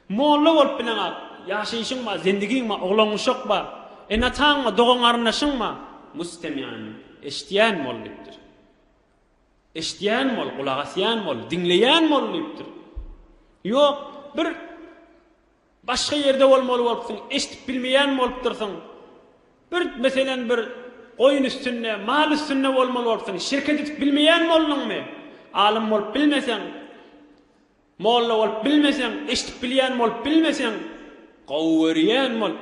Molla bolup bilen ýaşaýyşyňma, zendigiňma, oglanyşykma, enataňma, dogaňarnaşyňma, mustemiýan, eşitýän bol diýipdir. Eşitýän bol, kulak asýan bol, dinleýän bol diýipdir. Yok, bir başka yerde olmalı bolupsyň, eşitip bilmeýän bolup dursaň, bir meselen bir oyun üstünde, mal üstünde olmalı bolupsyň, şirket edip bilmeýän bolmalyňmy? Alim bolup bilmeseň, molla bolup bilmeseň, eşitip bilýän bolup bilmeseň, gowrýän bol,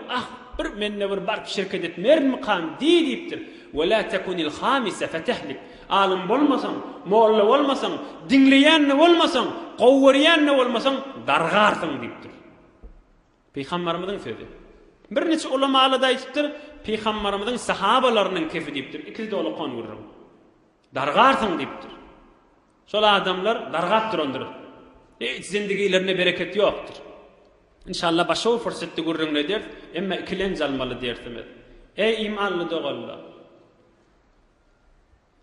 bir menne bir bark şirket etmermi kan diýipdir. Ve la tekunil hamise fetehlik. Alim bolmasaň, molla bolmasaň, dinleýän bolmasaň, gowrýän bolmasaň, dargarsyň diýipdir. Peýgamberimiziň sözi. Bir neçe ulamalar da aýtdypdyr, Peýgamberimiziň sahabalarynyň kefi diýipdir. İkisi de olaqan gurrun. Dargarsyň diýipdir. Şol adamlar dargap durandyr. Hiç zindigilerine bereket ýokdur. İnşallah başa o fürsatda gurrun eder, emma ikilen almaly diýerdim. Ey imanly dogallar.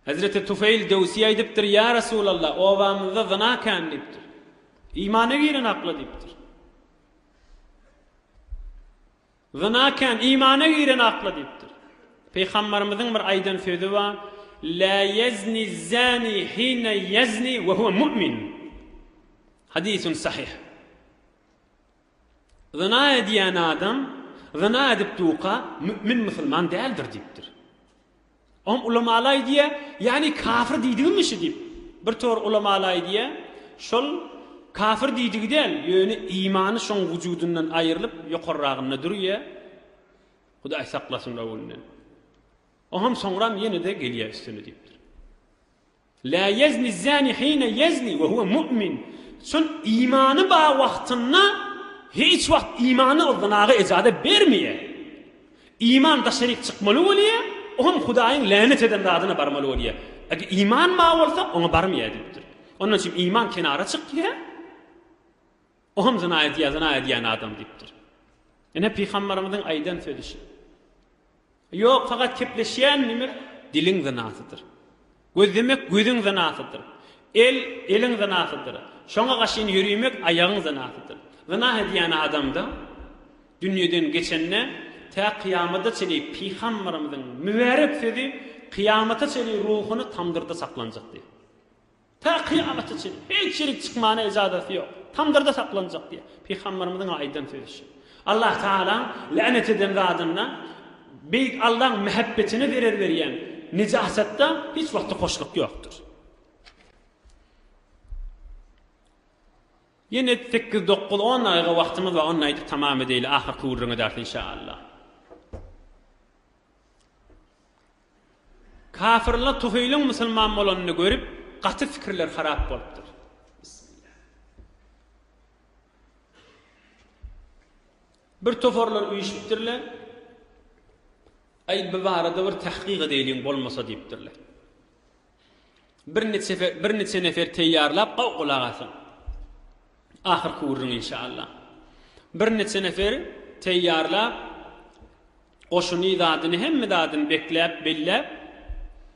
Hazreti Tufeyl Dewsi aýdypdyr, ya Resulallah, owamyzda zina kan diýipdir. İmana giren akla diýipdir. Zina kan imana giren akla diýipdir. Peýgamberimiziň bir aýdan sözi bar, la yazni zani hina yazni we huwa mu'min. Hadisun sahih. Zina ediyen adam, zina edip tuqa mümin musulman değildir diýipdir. Ulamalar diye, yani kafir diýdigimi şi diýip. Bir tor ulamalar diye, şol kafir diýdigi değil, ýöne imany şoň wujudundan aýrylyp ýokarragyna durýar. Hudaý saklasyn owunden. Oham soňram ýene de gelýär üstüne diýipdir. La yazni zani hina yazni we huwa mu'min. Şol imany ba wagtyna hiç wagt imany ozanagy ejade bermeýär. İman da şerik çykmaly bolýar. Oham Hudaýyň lanet eden zadyna barmaly bolýar. Eger iman ma bolsa, ona barmaýar diýipdir. Onun üçin iman kenara çykýar. Oham zina edýän adam diýipdir. Ene Peýgamberimiziň aýdan sözi. Yok, fakat kepleşýän nime diliň zinasydyr. Gözlemek gözüň zinasydyr. Eliň zinasydyr. Şoňa gaşyn ýürümek aýagyň zinasydyr. Zina edýän adamda dünýeden geçenne ta kıyamata çeli Peygamberimiziň mübarek sözi kıyamata çeli ruhuny tamdyrda saklanjak diýip. Ta kıyamata çeli hiç şerik çykmana ejadati ýok. Tamdyrda saklanjak diýip. Peygamberimiziň aýdan sözi. Allah Taala lanet eden zadyna beýik Allah'ın mehabbetini berýän nicasatda hiç wagtda koşluk ýokdur. Yine 8-9-10 ayga wagtymyz var, onu aýdyp tamam edeýli, ahyrky urruňa dert inşallah. Kafirler Tufeyliň musulman bolanyny görüp, gaty fikirler harap bolupdyr. Bismillah. Bir toforlar uyuşupdyrlar. Ay bu barada bir tahqiq edeýin bolmasa diýipdirler. Bir neçe nefer teýýarlap gowgulagasyn. Ahyrky urruň inşallah. Bir neçe nefer teýýarlap oşuny zadyny hemme zadyny bekläp bellep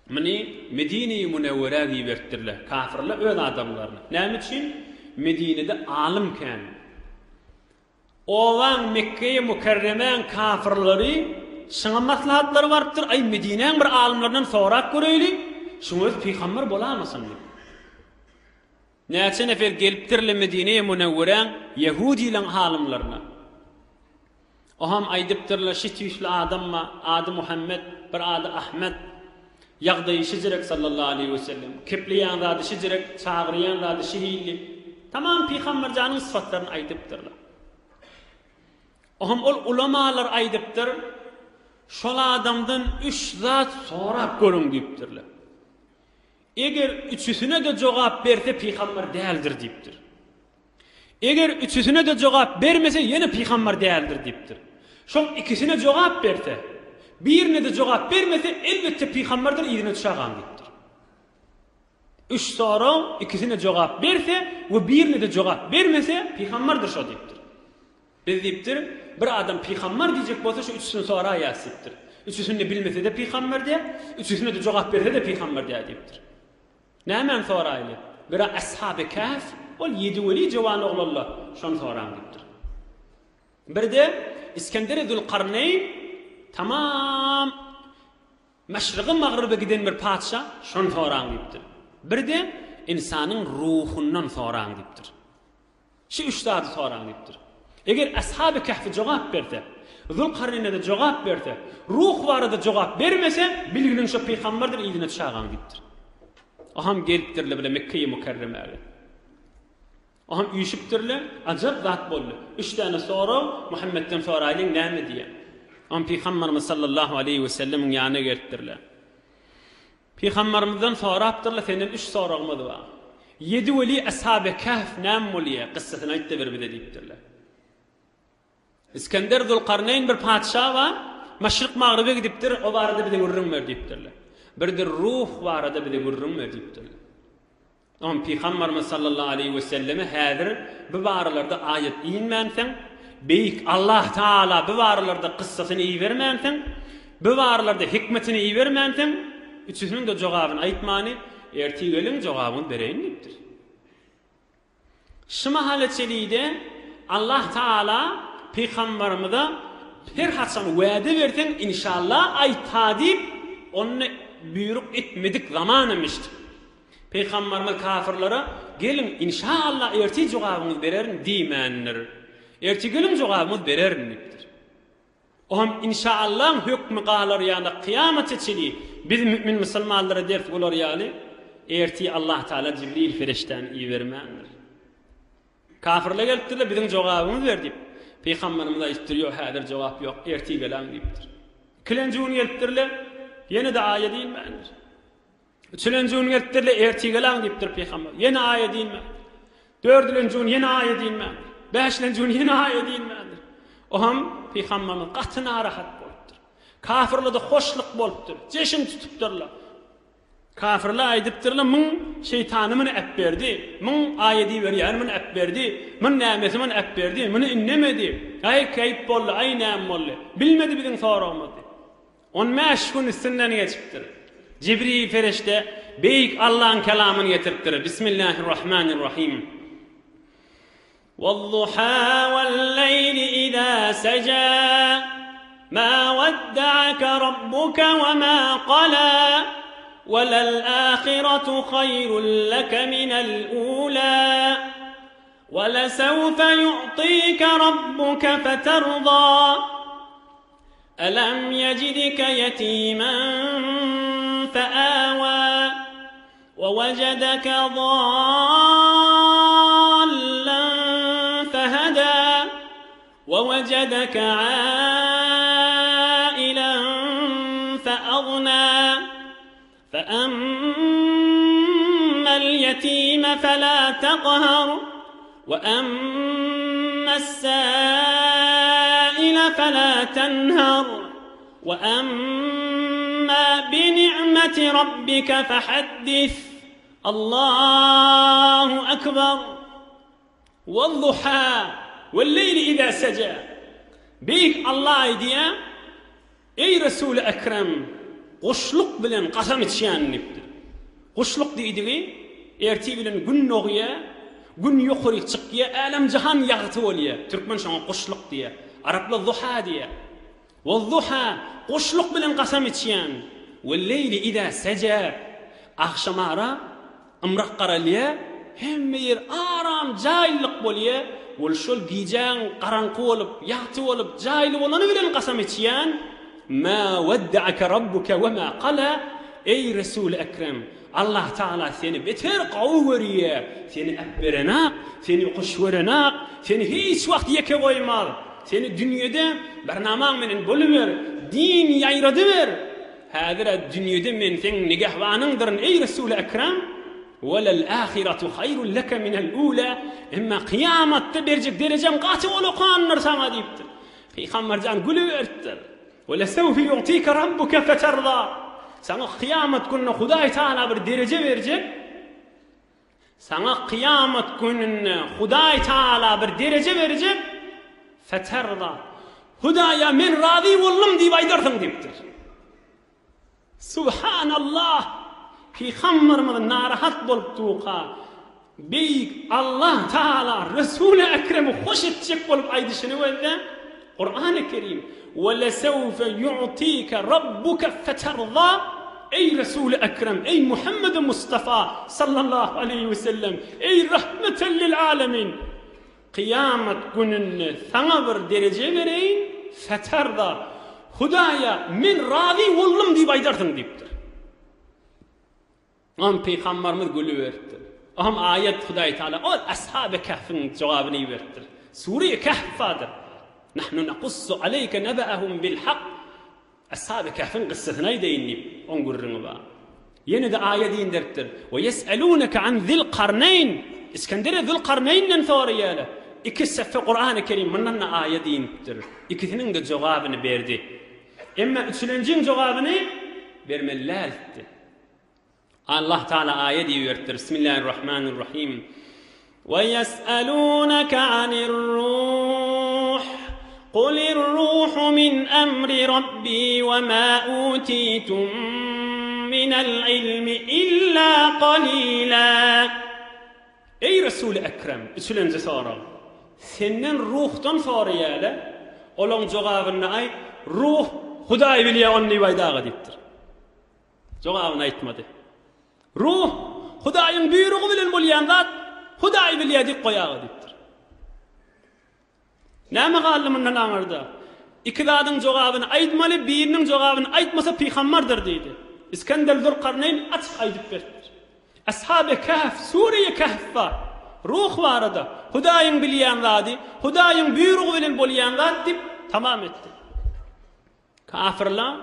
Medine-i Münevvere giberttirler. Kafirler öz adamlarını. Näme için? Medine'de alimken. Owan Mekke-i Mükerreme'nin kafirleri şuna maslahatları vardır. Ay Medine'nin bir alimlerinden sorak göreyli. Şunu peygamber bolamasın diye. Näçe nefer gelipdirler Medine-i Münevvere'nin Yahudi'nin alimlerine. Oham aydypdyrlar şitýüşli adamma, ady Muhammed, bir ady Ahmet. Ýagdaýy şejerek sallallahu aleyhi ve sellem. Kepleýän zady şejerek, çagyrýan zady şehili. Tamam peýgamberjanyň syfatlaryny aydypdyrlar. Oham ol ulamalar aydypdyr. Şol adamdan 3 zat sorap görüň diýipdirler. Eger üçüsüne de jogap berse peýgamber däldir diýipdir. Eger üçüsüne de jogap bermese ýene peýgamber däldir diýipdir. Şol ikisine jogap berse, birine de jogap bermese elbette peýgamberden ýerine düşägen diýipdir. 3 soraw ikisine jogap berse we birine de jogap bermese peýgamberdir şo diýipdir. Biz diýipdir, bir adam peýgamber diýjek bolsa şu üçüsini soraw ýasypdyr. Üçüsini bilmese de peýgamber diýär, üçüsine de jogap berse de peýgamber diýipdir. Nämen soraýly? Bir ashab-ı Kahf ol 7 weli jowan oglanlar şonu soran diýipdir. Bir de İskender Zülqarneyn tamam meşriqi magribe giden bir padşa şonu soran diýipdir. Bir de insanyň ruhundan soran diýipdir. Şu 3 zady soran diýipdir. Eger ashab-ı Kahf jogap berse, Zülqarneyn'e de jogap berse, ruh barada jogap bermese bilginin şu peýgamberdir ýerine düşägen diýipdir. Aham gelipdirler bile Mekke-i Mükerreme'ye. Aham üýşipdirler, ajab zat boldy. 3 tane soraw Muhammedden soraýlyň näme diýe. Aham Peýgamberimiz sallallahu aleyhi ve sellemin ýanyna gelipdirler. Peýgamberimizden sorapdyrlar, senden 3 sorawmyz bar. 7 weli ashab-ı Kahf näme bolýa? Qissasyny aýtdy bir-bire diýipdirler. İskender Zülqarneyn bir padşa bar, maşryk magrybe gidipdir, o barada bize gurrun ber diýipdirler. Bir de ruh barada bize gurrun ber diýipdirler. Ama Peygamberimiz sallallahu aleyhi ve selleme häzir bu baralarda ayet inmänsen, beýik Allah Taala bu baralarda qissasyny iýbermänsen, bu baralarda hikmetini iýbermänsen, üçüsiniň de jogabyny aýtmany, erti gelin jogabyny bereýin diýipdir. Şu mahaletçelide Allah Taala Peygamberimize her haçan wäde bersen inşallah aýtadip onu buyruk etmedik zaman emişdi. Peygamberimiz kafirlere gelin inşallah erti jogabyňyzy bererin diýmändir. Erti gelin jogabyňyzy bererin diýipdir. Oham inşallah hükmü galar ýa-da kıyamet çeli biz mümin musulmanlara ders bolar ýaly erti Allah Taala Jibril ferişteni iýbermändir. Kafirler gelipdirler biziň jogabyňyzy ber diýip. Peygamberimiz aýtdyrýar häzir jogap ýok, erti gelen diýipdir. Kilenjüň gelipdirler ýene de aýet diýilmändir. Üçüncüň gelipdirler erti gelen diýipdir Peygamber. Ýene aýet diýilmändir. Dördüncüň ýene aýet diýilmändir. Beşincüň ýene aýet diýilmändir. Oham Peygamberimiz gaty narahat bolupdyr. Kafirlerde hoşluk bolupdyr. Jeşin tutupdyrlar. Kafirler aýdypdyrlar, "Müň şeytanymy äp berdi, müň aýedi berýärmi äp berdi, müň nämetimi äp berdi, müni innemedi." Ay käýip boldy, ay näme boldy. Bilmedi biziň sorawmyzy. On mäşgün üstünden geçipdir. Jibril ferişte beýik Allah'ın kelamını getiripdir. Bismillahirrahmanirrahim. وَالضُّحَى وَاللَّيْلِ إِذَا سَجَى مَا وَدَّعَكَ رَبُّكَ وَمَا قَلَى وَلَلْآخِرَةُ خَيْرٌ لَكَ مِنَ الْأُولَى وَلَسَوْفَ يُعْطِيكَ رَبُّكَ فَتَرْضَى أَلَمْ يَجِدْكَ يَتِيمًا فَآوَى وَوَجَدَكَ ضَالًّا فَهَدَى وَوَجَدَكَ عَائِلًا فَأَغْنَى فَأَمَّا الْيَتِيمَ فَلَا تَقْهَرْ وَأَمَّا السَّائِلَ فَلَا تَنْهَرْ وَأَمَّا بِنِعْمَةِ رَبِّكَ فَحَدِّثْ الله أكبر والضحى والليل إذا سجى بيك الله يديا أي رسول أكرم goşluk bilen kasam içýänipdir. Goşluk diýdigi erti bilen gün noğya, gün ýokary çykýa, alam jahan ýagty bolýa. Türkmen şoňa goşluk diýe. Arapla zuha diýe. Waz-zuha goşluk bilen kasam içýän. Wel-leyli ida saja akşamara ymrak garalýa, hemme yer aram, jaýlyk bolýa. Ol şol gijan garanqy bolup, ýagty bolup, jaýly bolany bilen kasam içýän. Ma wadda'aka rabbuka wa ma qala. Ey Resul Ekrem, Allah Taala seni beter gawy görýär, seni äpberenak, seni goşwerenak, seni hiç wagt ýeke goýmaz. Seni dünýede barnamaň menen bölüber, din ýaýradyber. Häzir dünýede men seň nigahwanyňdyr ey Resul Ekrem. Welal ahiratu hayrun laka minel ula. Emma kıyamatda berjek derejem gaty bolýandyr sana diýipdir. Peýgamberjan güleberdir. Wala sawfa yu'tika rabbuka fatarda. Sana kıyamet gününe Hudaý Taala bir derece berjek. Sana kıyamet gününe Hudaý Taala bir derece berjek. Fatarda. Hudaýa men razy boldum diýip aýdarsyň diýipdir. Subhanallah. Peygamberimiz narahat bolup tuqa. Beyik Allah Taala Resul Ekrem'i hoş etjek bolup aýdyşyny welde Kur'an-ı Kerim "Wala sawfa yu'tika rabbuka fatarda." Ey Resul Ekrem, ey Muhammed Mustafa sallallahu aleyhi ve sellem, ey rahmeten lil alamin. Kıyamet gününe sana bir derece bereyin, fatarda. Hudaýa men razy boldum diýip aýdarsyň diýipdir. Am Peygamberimiz güleberdi. Am ayet Hudaý Taala ol Ashab-ı Kahf'ın cevabını verdi. Sure-i Kahf'adır. Nahnu naqussu aleyke neba'ahum bil haq. Ashab-ı Kahf'ın kıssasyna aýdýyn. On gurrunu ba. Yine de ayet indirdir. Ve yes'alunaka an zil qarnayn. İskendere zil qarnayndan soraýarlar. İki sefer Kur'an-ı Kerim mundan ayet indirdir. İkisinin de cevabını berdi. Emma üçüncüň cevabını bermellerdi. Allah Taala ayet diýerdir. Bismillahirrahmanirrahim. Ve yes'alunaka anir ruh. Qulir ruhu min emri rabbi ve ma utitum minel ilmi illa qalila. Ey Resul Ekrem, üçüncü soru. Senden ruhdan soraýarlar. Olaň jogabyny aýt. Ruh Hudaý bilýär onu baýdagy diýipdir. Jogabyny aýtmady. Ruh Hudaýyň büýrügi bilen bolýan zat Hudaý bilýär diýip goýagy diýipdir. Näme galdy mundan aňyrda? İki zadyň jogabyny aýtmaly, biriniň jogabyny aýtmasa peýgamberdir diýdi. İskender Zülqarnayn açyk aýdyp berdi. Ashab-ı Kahf, Sure-i Kahf'da ruh barada Hudaýyň bilýän zady, Hudaýyň büýrügi bilen bolýan zat diýip tamam etdi. Kafirler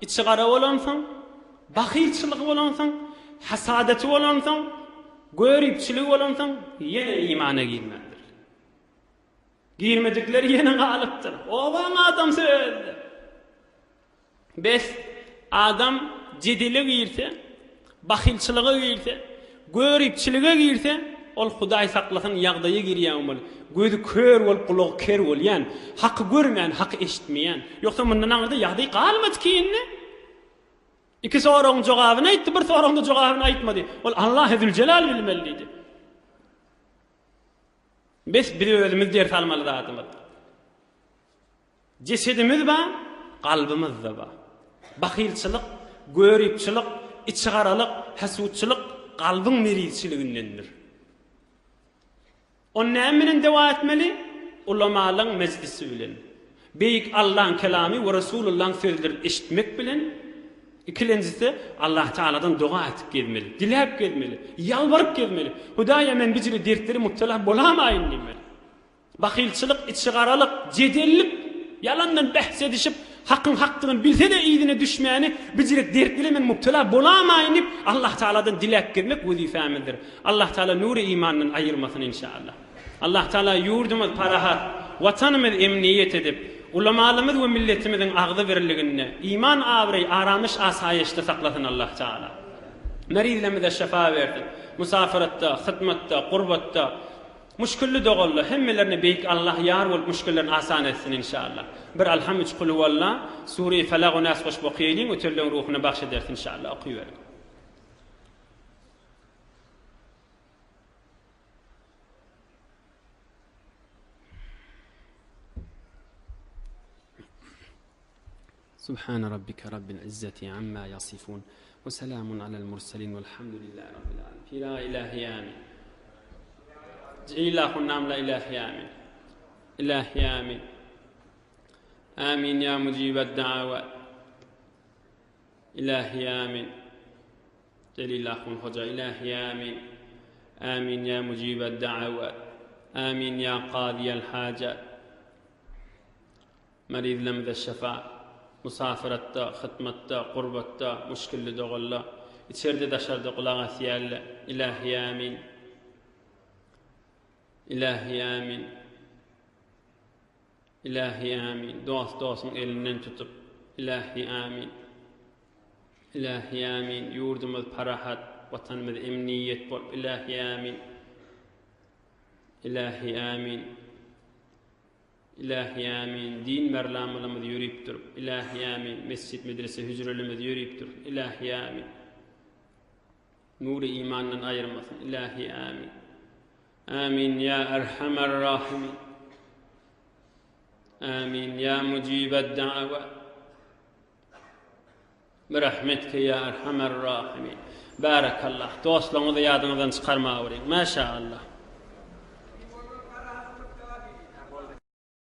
içi gara bolansaň, bahilçilik bolansaň, hasadeti bolansaň, görüpçilik bolansaň ýene imana girmezdir. Girmedikleri ýene galypdyr. Owaň adam söýdi. Bes adam jedile girse, bahilçilige girse, görüpçilige girse, ol Hudaý saklasyn ýagdaýa girýän bol. Gözü kör bol, kulagy ker bol. Ýani haky görmän, haky eşitmeýän. Ýoksa mundan aňyrda ýagdaý galmady kiýinni. İki soruň jogabyny aýtdy, bir soruň da jogabyny aýtmady. Ol Allah Zülcelal bilmeliydi. Biz özümüz ders almaly zatymyz. Cesedimiz ba, galbymyz da ba. Bahilçilik, görüpçilik, içgaralyk, hasudçylyk galbyň merizçiligindendir. O nämen dewa etmeli? Ulamalyň meclisi bilen. Beýik Allah'ın kelami ve Resulullah'ın sözleri eşitmek bilen. İkincisi Allah Taala'dan dua etip gelmeli, dilep gelmeli, yalvarıp gelmeli. Hudaýa men bizleri dertleri mubtala bolamaýyn diýmeli. Bahilçilik, içgaralyk, jedellik, yalandan bahs edişip hakkın hakkını bilse de iyidine düşmeyeni bizleri dertleri men mubtala bolamaýyn diýip Allah Taala'dan dilep gelmek wezifamizdir. Allah Taala nuru imandan ayırmasın inşallah. Allah Taala yurdumuz parahat, vatanymyz emniyet edip ulamalymyz we milletimizin agdy berilligine, iman awry, aramış asaýyşda saklasyn Allah Taala. Merizlerimize şefa berdi. Musafiratda, hytmatda, gurbatda, Müşkülli dogully hemmelerini beýik Allah ýar bolup müşküllerini asan etsin inşallah. Bir alham 3 kul huvallah Sure-i Felaq we Nas goşup okuýalyň, öterleň ruhuny bagş edersin inşallah. Okuýber. Subhan rabbika rabbil izzati amma yasifun ve selamun alel murselin velhamdülillahi rabbil alamin. La ilahe amin. İlahun nam la ilahe amin. İlahi amin. Amin ya mucibed da'avat. İlahi amin. Celilahun hoca ilahi amin. Amin ya mucibed da'avat. Amin ya qadiyel hacat. Maridlemde şefaat. Musafiratta, hıtmatta, qurbatta, müşkilli dogalla, içerde daşarda kulağa siyalle. İlahi amin. İlahi amin. İlahi amin. Dostun elinden tutup. İlahi amin. İlahi amin. Yurdumuz parahat, vatanımız emniyet bol. İlahi amin. İlahi amin. İlahi amin. Din merlamlarımız yürüyüp durup. İlahi amin. Mescid, medrese, hücrelerimiz yürüyüp durup. İlahi amin. Nuru imandan ayırmasın. İlahi amin. Amin ya erhamer rahimin. Amin ya mucibed da'avat. Berahmetke ya erhamer rahimin. Barakallah. Dostlarımızı yadınızdan çıkarma uğrayın. Maşallah.